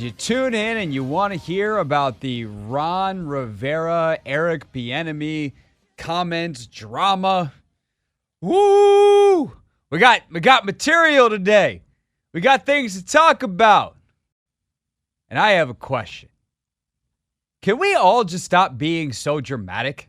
You tune in and you want to hear about the Ron Rivera, Eric Bieniemy comments drama. Woo! We got material today. We got things to talk about. And I have a question. Can we all just stop being so dramatic?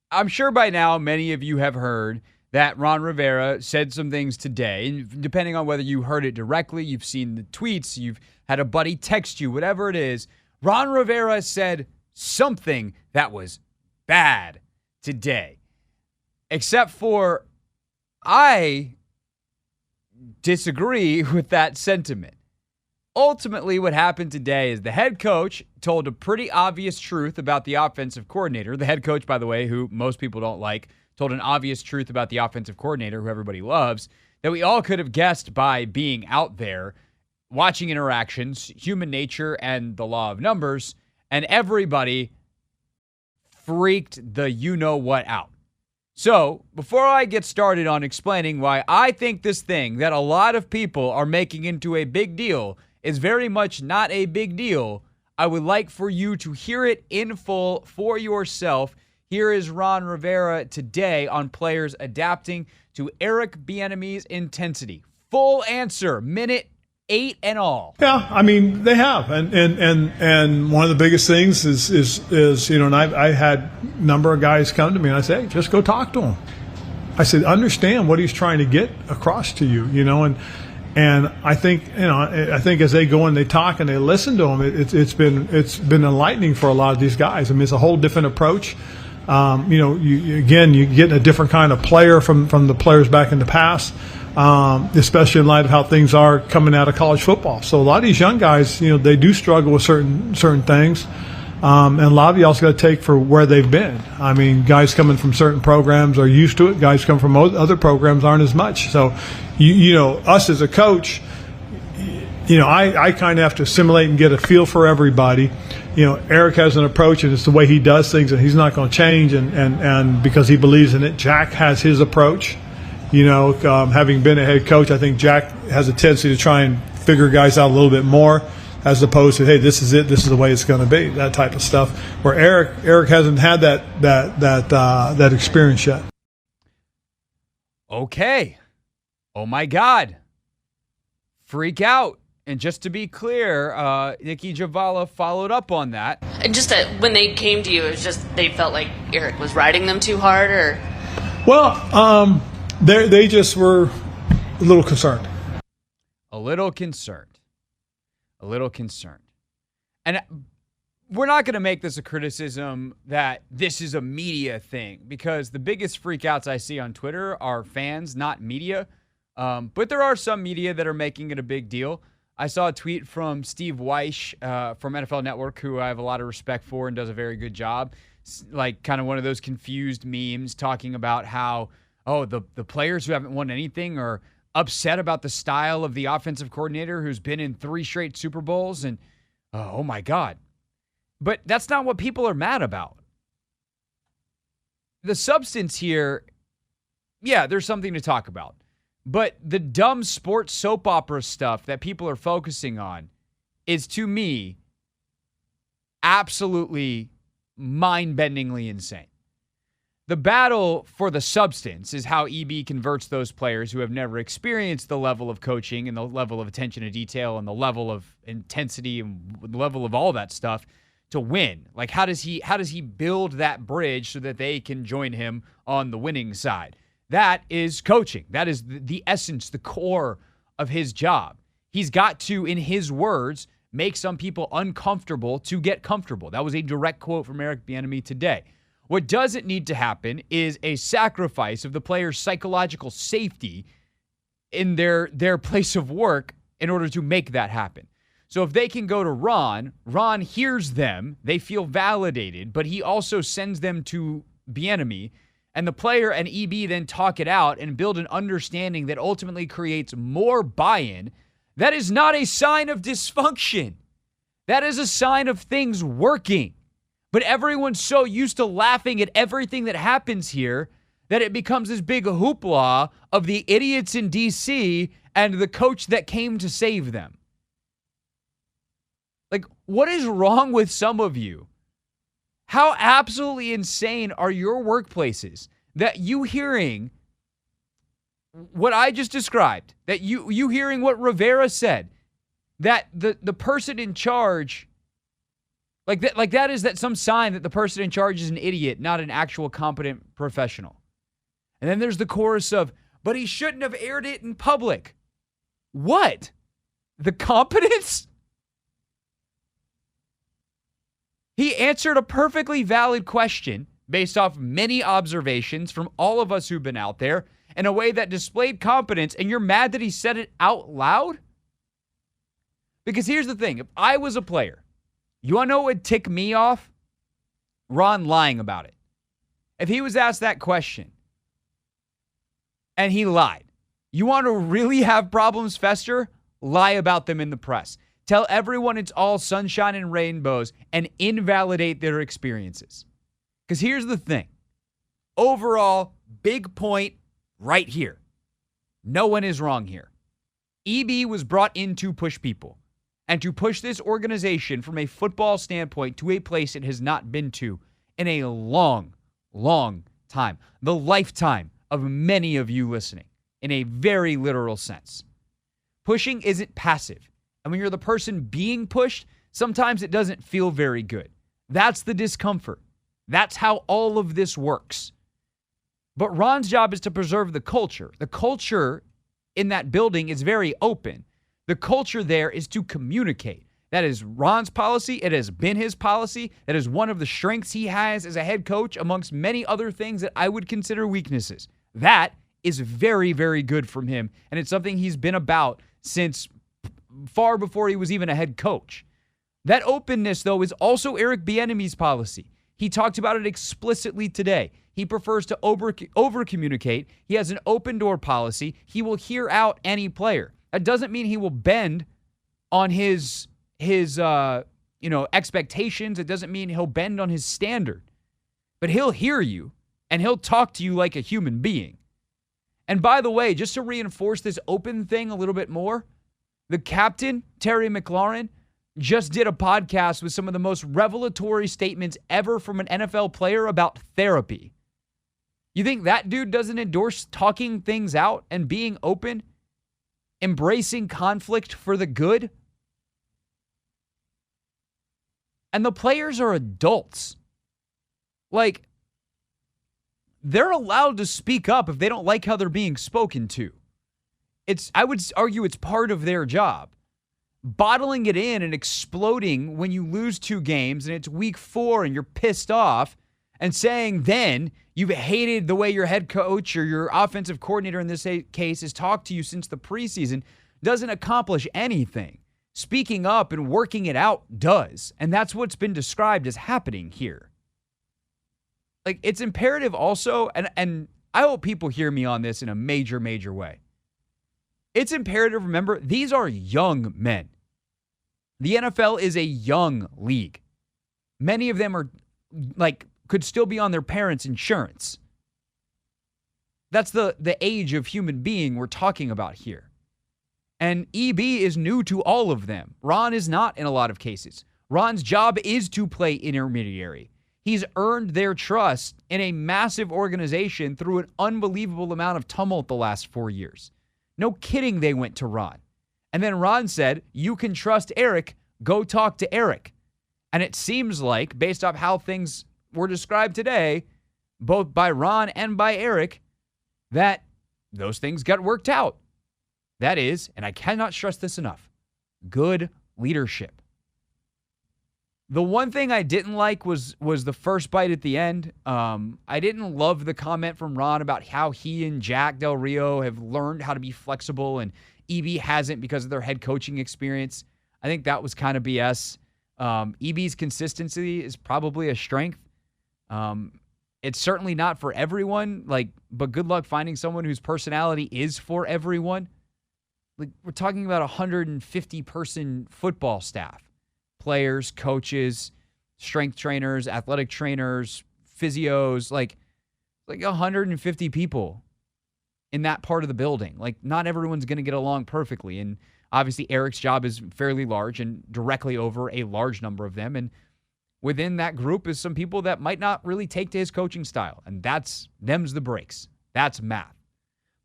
I'm sure by now many of you have heard that Ron Rivera said some things today. And depending on whether you heard it directly, you've seen the tweets, you've had a buddy text you, whatever it is, Ron Rivera said something that was bad today. Except for I disagree with that sentiment. Ultimately, what happened today is the head coach told a pretty obvious truth about the offensive coordinator. The head coach, by the way, who most people don't like, told an obvious truth about the offensive coordinator, who everybody loves, that we all could have guessed by being out there, watching interactions, human nature, and the law of numbers, and everybody freaked the you-know-what out. So, before I get started on explaining why I think this thing that a lot of people are making into a big deal is very much not a big deal, I would like for you to hear it in full for yourself. Here is Ron Rivera today on players adapting to Eric Bieniemy's intensity. Full answer, minute 8 and all. Yeah, I mean, they have. And one of the biggest things is you know, and I had a number of guys come to me and I say, hey, just go talk to him. I said, understand what he's trying to get across to you, you know, and I think, you know, I think as they go and they talk and they listen to him, it's been enlightening for a lot of these guys. I mean, it's a whole different approach. You know, you get a different kind of player from the players back in the past, especially in light of how things are coming out of college football. So a lot of these young guys, you know, they do struggle with certain things, and a lot of you also got to take for where they've been. I mean, guys coming from certain programs are used to it. Guys coming from other programs aren't as much. So, you know, us as a coach, you know, I kind of have to assimilate and get a feel for everybody. You know, Eric has an approach, and it's the way he does things, and he's not going to change, and because he believes in it. Jack has his approach. You know, having been a head coach, I think Jack has a tendency to try and figure guys out a little bit more, as opposed to, hey, this is it, this is the way it's going to be, that type of stuff. Where Eric hasn't had that experience yet. Okay. Oh my God. Freak out. And just to be clear, Nikki Javala followed up on that. And just that when they came to you, it was just they felt like Eric was riding them too hard, or? Well, they just were a little concerned. A little concerned. And we're not going to make this a criticism that this is a media thing, because the biggest freakouts I see on Twitter are fans, not media. But there are some media that are making it a big deal. I saw a tweet from Steve Weish from NFL Network, who I have a lot of respect for and does a very good job. Like kind of one of those confused memes talking about how, the players who haven't won anything are upset about the style of the offensive coordinator who's been in 3 straight Super Bowls. And, oh my God. But that's not what people are mad about. The substance here, yeah, there's something to talk about. But the dumb sports soap opera stuff that people are focusing on is, to me, absolutely mind-bendingly insane. The battle for the substance is how EB converts those players who have never experienced the level of coaching and the level of attention to detail and the level of intensity and the level of all that stuff to win. Like, how does he build that bridge so that they can join him on the winning side? That is coaching. That is the essence, the core of his job. He's got to, in his words, make some people uncomfortable to get comfortable. That was a direct quote from Eric Bieniemy today. What doesn't need to happen is a sacrifice of the player's psychological safety in their place of work in order to make that happen. So if they can go to Ron hears them, they feel validated, but he also sends them to Bieniemy, and the player and EB then talk it out and build an understanding that ultimately creates more buy-in. That is not a sign of dysfunction. That is a sign of things working. But everyone's so used to laughing at everything that happens here that it becomes this big hoopla of the idiots in D.C. and the coach that came to save them. Like, what is wrong with some of you? How absolutely insane are your workplaces that you hearing what I just described, that you hearing what Rivera said, that the person in charge, like that is that some sign that the person in charge is an idiot, not an actual competent professional. And then there's the chorus of, but he shouldn't have aired it in public. What? The competence? He answered a perfectly valid question based off many observations from all of us who've been out there in a way that displayed competence, and you're mad that he said it out loud? Because here's the thing. If I was a player, you want to know what would tick me off? Ron lying about it. If he was asked that question and he lied, you want to really have problems fester? Lie about them in the press. Tell everyone it's all sunshine and rainbows and invalidate their experiences. Because here's the thing. Overall, big point right here. No one is wrong here. EB was brought in to push people and to push this organization from a football standpoint to a place it has not been to in a long, long time. The lifetime of many of you listening, in a very literal sense. Pushing isn't passive. And when you're the person being pushed, sometimes it doesn't feel very good. That's the discomfort. That's how all of this works. But Ron's job is to preserve the culture. The culture in that building is very open. The culture there is to communicate. That is Ron's policy. It has been his policy. That is one of the strengths he has as a head coach, amongst many other things that I would consider weaknesses. That is very, very good from him. And it's something he's been about since far before he was even a head coach. That openness, though, is also Eric Bieniemy's policy. He talked about it explicitly today. He prefers to over-communicate. He has an open-door policy. He will hear out any player. That doesn't mean he will bend on his expectations. It doesn't mean he'll bend on his standard. But he'll hear you, and he'll talk to you like a human being. And by the way, just to reinforce this open thing a little bit more, the captain, Terry McLaurin, just did a podcast with some of the most revelatory statements ever from an NFL player about therapy. You think that dude doesn't endorse talking things out and being open, embracing conflict for the good? And the players are adults. Like, they're allowed to speak up if they don't like how they're being spoken to. I would argue it's part of their job. Bottling it in and exploding when you lose 2 games and it's week 4 and you're pissed off and saying then you've hated the way your head coach or your offensive coordinator in this case has talked to you since the preseason doesn't accomplish anything. Speaking up and working it out does. And that's what's been described as happening here. Like, it's imperative also, and I hope people hear me on this in a major, major way. It's imperative, remember, these are young men. The NFL is a young league. Many of them are, could still be on their parents' insurance. That's the age of human being we're talking about here. And EB is new to all of them. Ron is not in a lot of cases. Ron's job is to play intermediary. He's earned their trust in a massive organization through an unbelievable amount of tumult the last 4 years. No kidding they went to Ron. And then Ron said, you can trust Eric, go talk to Eric. And it seems like, based off how things were described today, both by Ron and by Eric, that those things got worked out. That is, and I cannot stress this enough, good leadership. The one thing I didn't like was the first bite at the end. I didn't love the comment from Ron about how he and Jack Del Rio have learned how to be flexible and EB hasn't because of their head coaching experience. I think that was kind of BS. EB's consistency is probably a strength. It's certainly not for everyone, but good luck finding someone whose personality is for everyone. We're talking about 150-person football staff. Players, coaches, strength trainers, athletic trainers, physios, like 150 people. in that part of the building. Like, not everyone's going to get along perfectly. And obviously, Eric's job is fairly large and directly over a large number of them. And within that group is some people that might not really take to his coaching style. And them's the breaks. That's math.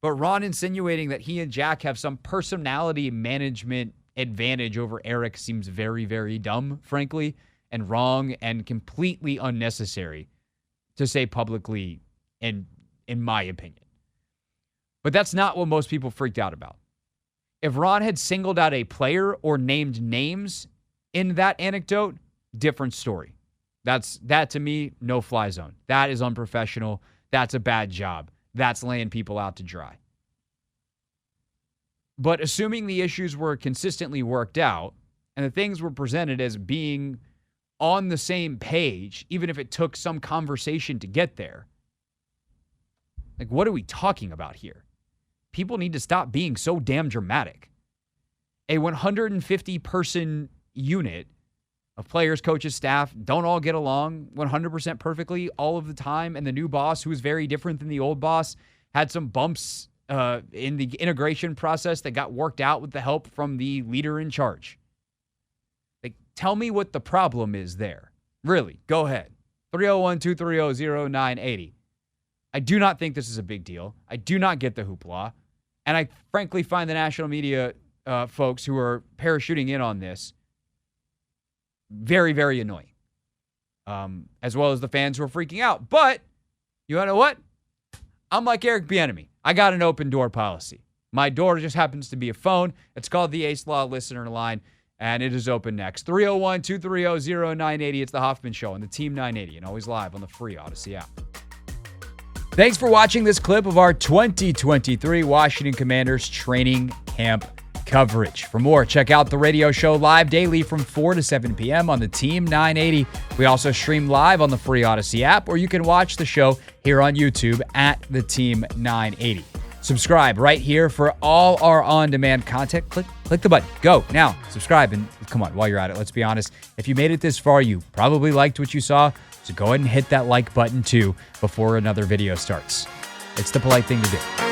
But Ron insinuating that he and Jack have some personality management advantage over Eric seems very, very dumb, frankly, and wrong and completely unnecessary to say publicly, in my opinion. But that's not what most people freaked out about. If Ron had singled out a player or named names in that anecdote, different story. That to me, no fly zone. That is unprofessional. That's a bad job. That's laying people out to dry. But assuming the issues were consistently worked out and the things were presented as being on the same page, even if it took some conversation to get there, like, what are we talking about here? People need to stop being so damn dramatic. A 150-person unit of players, coaches, staff don't all get along 100% perfectly all of the time, and the new boss, who is very different than the old boss, had some bumps in the integration process that got worked out with the help from the leader in charge. Like, tell me what the problem is there. Really, go ahead. 301-230-0980. I do not think this is a big deal. I do not get the hoopla. And I frankly find the national media folks who are parachuting in on this very, very annoying. As well as the fans who are freaking out. But, you know what? I'm like Eric Bieniemy. I got an open door policy. My door just happens to be a phone. It's called the Ace Law Listener Line, and it is open next. 301-230-0980. It's the Hoffman Show on the Team 980 and always live on the free Odyssey app. Thanks for watching this clip of our 2023 Washington Commanders training camp coverage. For more, check out the radio show live daily from 4 to 7 p.m. on the Team 980. We also stream live on the free Odyssey app, or you can watch the show here on YouTube at the Team 980. Subscribe right here for all our on-demand content. Click the button. Go now. Subscribe. And come on, while you're at it, let's be honest. If you made it this far, you probably liked what you saw. So go ahead and hit that like button too before another video starts. It's the polite thing to do.